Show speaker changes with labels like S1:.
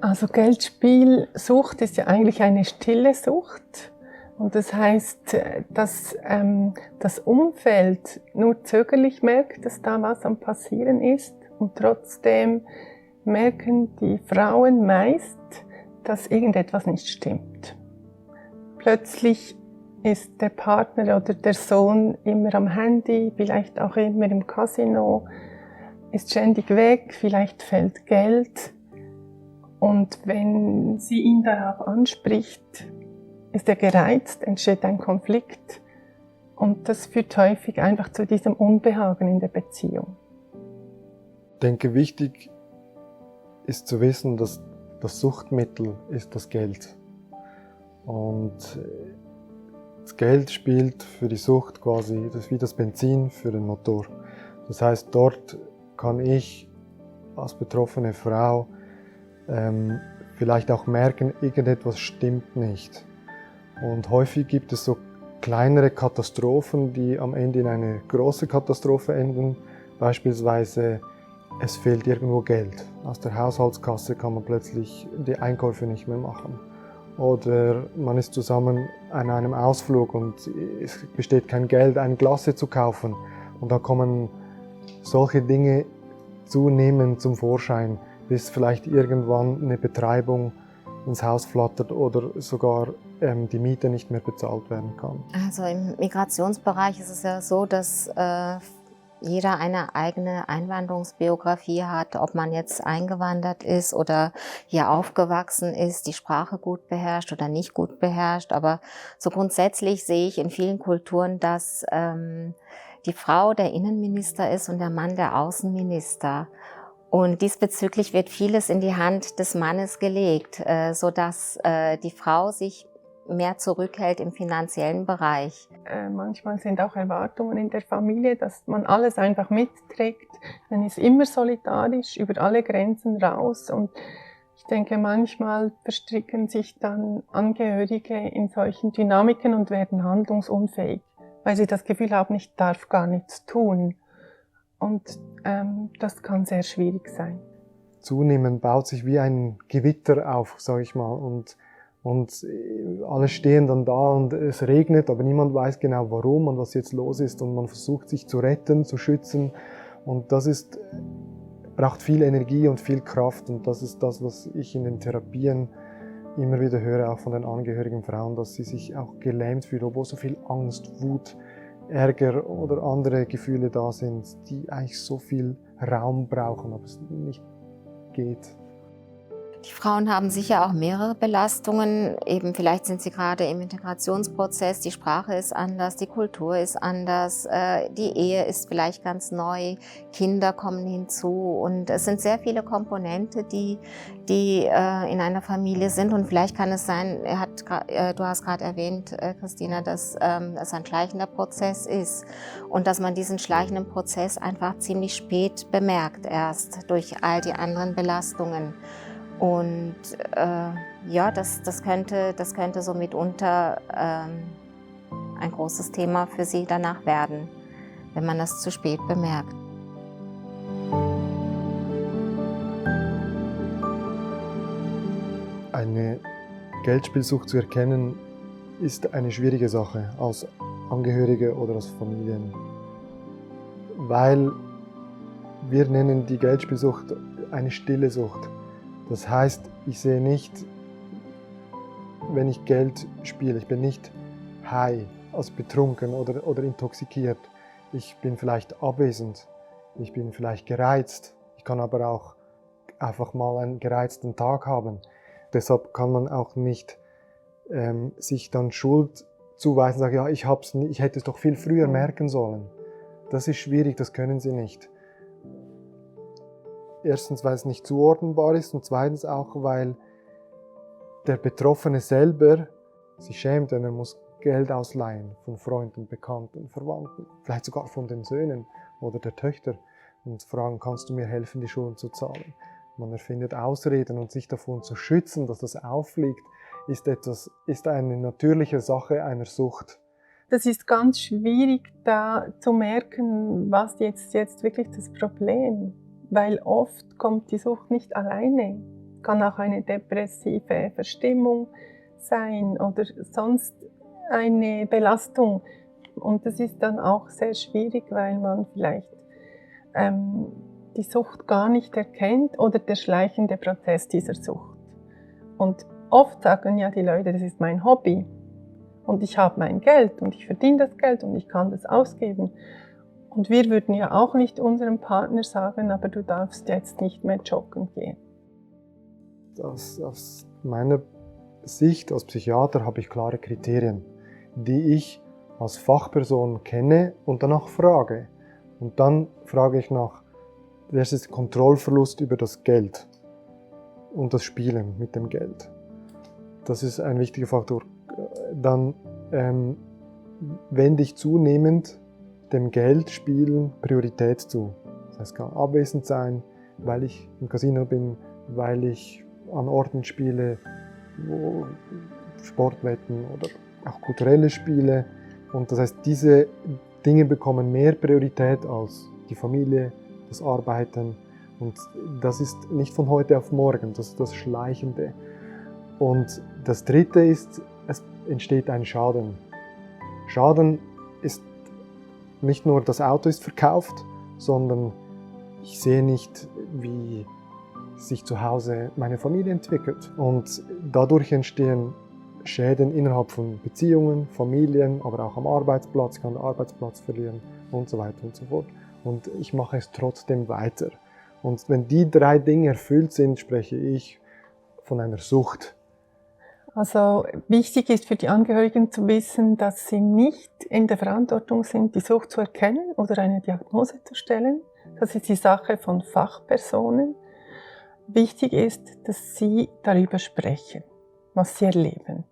S1: Also Geldspielsucht ist ja eigentlich eine stille Sucht. Und das heißt, dass das Umfeld nur zögerlich merkt, dass da was am Passieren ist. Und trotzdem merken die Frauen meist, dass irgendetwas nicht stimmt. Plötzlich ist der Partner oder der Sohn immer am Handy, vielleicht auch immer im Casino, ist ständig weg, vielleicht fehlt Geld. Und wenn sie ihn darauf anspricht, ist er gereizt, entsteht ein Konflikt. Und das führt häufig einfach zu diesem Unbehagen in der Beziehung.
S2: Ich denke, wichtig ist zu wissen, dass das Suchtmittel ist das Geld. Und das Geld spielt für die Sucht quasi, das ist wie das Benzin für den Motor. Das heißt, dort kann ich als betroffene Frau vielleicht auch merken, irgendetwas stimmt nicht. Und häufig gibt es so kleinere Katastrophen, die am Ende in eine große Katastrophe enden. Beispielsweise, es fehlt irgendwo Geld. Aus der Haushaltskasse kann man plötzlich die Einkäufe nicht mehr machen. Oder man ist zusammen an einem Ausflug und es besteht kein Geld, ein Glas zu kaufen. Und da kommen solche Dinge zunehmend zum Vorschein, bis vielleicht irgendwann eine Betreibung ins Haus flattert oder sogar die Miete nicht mehr bezahlt werden kann.
S3: Also im Migrationsbereich ist es ja so, dass jeder eine eigene Einwanderungsbiografie hat, ob man jetzt eingewandert ist oder hier aufgewachsen ist, die Sprache gut beherrscht oder nicht gut beherrscht. Aber so grundsätzlich sehe ich in vielen Kulturen, dass die Frau der Innenminister ist und der Mann der Außenminister. Und diesbezüglich wird vieles in die Hand des Mannes gelegt, sodass die Frau sich mehr zurückhält im finanziellen Bereich.
S1: Manchmal sind auch Erwartungen in der Familie, dass man alles einfach mitträgt. Man ist immer solidarisch, über alle Grenzen raus. Und ich denke, manchmal verstricken sich dann Angehörige in solchen Dynamiken und werden handlungsunfähig, weil sie das Gefühl haben, ich darf gar nichts tun. Und das kann sehr schwierig sein.
S2: Zunehmend baut sich wie ein Gewitter auf, sage ich mal. Und alle stehen dann da und es regnet, aber niemand weiß genau warum und was jetzt los ist. Und man versucht sich zu retten, zu schützen. Und das braucht viel Energie und viel Kraft. Und das ist das, was ich in den Therapien immer wieder höre, auch von den angehörigen Frauen, dass sie sich auch gelähmt fühlen, obwohl so viel Angst, Wut, Ärger oder andere Gefühle da sind, die eigentlich so viel Raum brauchen, aber es nicht geht.
S3: Die Frauen haben sicher auch mehrere Belastungen. Eben vielleicht sind sie gerade im Integrationsprozess, die Sprache ist anders, die Kultur ist anders, die Ehe ist vielleicht ganz neu, Kinder kommen hinzu und es sind sehr viele Komponente, die in einer Familie sind. Und vielleicht kann es sein, du hast gerade erwähnt, Christina, dass es ein schleichender Prozess ist und dass man diesen schleichenden Prozess einfach ziemlich spät bemerkt, erst durch all die anderen Belastungen. Und ja, das könnte so mitunter ein großes Thema für sie danach werden, wenn man das zu spät bemerkt.
S2: Eine Geldspielsucht zu erkennen, ist eine schwierige Sache als Angehörige oder als Familien. Weil wir nennen die Geldspielsucht eine stille Sucht. Das heißt, ich sehe nicht, wenn ich Geld spiele, ich bin nicht high, also betrunken oder intoxikiert. Ich bin vielleicht abwesend, ich bin vielleicht gereizt. Ich kann aber auch einfach mal einen gereizten Tag haben. Deshalb kann man auch nicht sich dann Schuld zuweisen und sagen, ja, ich hätte es doch viel früher merken sollen. Das ist schwierig, das können sie nicht. Erstens, weil es nicht zuordnenbar ist und zweitens auch, weil der Betroffene selber sich schämt, wenn er muss Geld ausleihen von Freunden, Bekannten, Verwandten, vielleicht sogar von den Söhnen oder der Töchter und fragen, kannst du mir helfen, die Schulden zu zahlen? Man erfindet Ausreden und sich davon zu schützen, dass das auffliegt, ist eine natürliche Sache einer Sucht.
S1: Das ist ganz schwierig, da zu merken, was jetzt wirklich das Problem ist. Weil oft kommt die Sucht nicht alleine, kann auch eine depressive Verstimmung sein oder sonst eine Belastung. Und das ist dann auch sehr schwierig, weil man vielleicht die Sucht gar nicht erkennt oder der schleichende Prozess dieser Sucht. Und oft sagen ja die Leute, das ist mein Hobby und ich habe mein Geld und ich verdiene das Geld und ich kann das ausgeben. Und wir würden ja auch nicht unserem Partner sagen, aber du darfst jetzt nicht mehr joggen gehen.
S2: Aus meiner Sicht als Psychiater habe ich klare Kriterien, die ich als Fachperson kenne und danach frage. Und dann frage ich nach, das ist Kontrollverlust über das Geld und das Spielen mit dem Geld. Das ist ein wichtiger Faktor. Dann wende ich zunehmend dem Geldspielen Priorität zu. Das heißt, es kann abwesend sein, weil ich im Casino bin, weil ich an Orten spiele, wo Sportwetten oder auch kulturelle Spiele. Und das heißt, diese Dinge bekommen mehr Priorität als die Familie, das Arbeiten. Und das ist nicht von heute auf morgen, das ist das Schleichende. Und das Dritte ist, es entsteht ein Schaden. Schaden ist nicht nur, das Auto ist verkauft, sondern ich sehe nicht, wie sich zu Hause meine Familie entwickelt. Und dadurch entstehen Schäden innerhalb von Beziehungen, Familien, aber auch am Arbeitsplatz, ich kann den Arbeitsplatz verlieren und so weiter und so fort. Und ich mache es trotzdem weiter. Und wenn die 3 Dinge erfüllt sind, spreche ich von einer Sucht.
S1: Also wichtig ist für die Angehörigen zu wissen, dass sie nicht in der Verantwortung sind, die Sucht zu erkennen oder eine Diagnose zu stellen. Das ist die Sache von Fachpersonen. Wichtig ist, dass sie darüber sprechen, was sie erleben.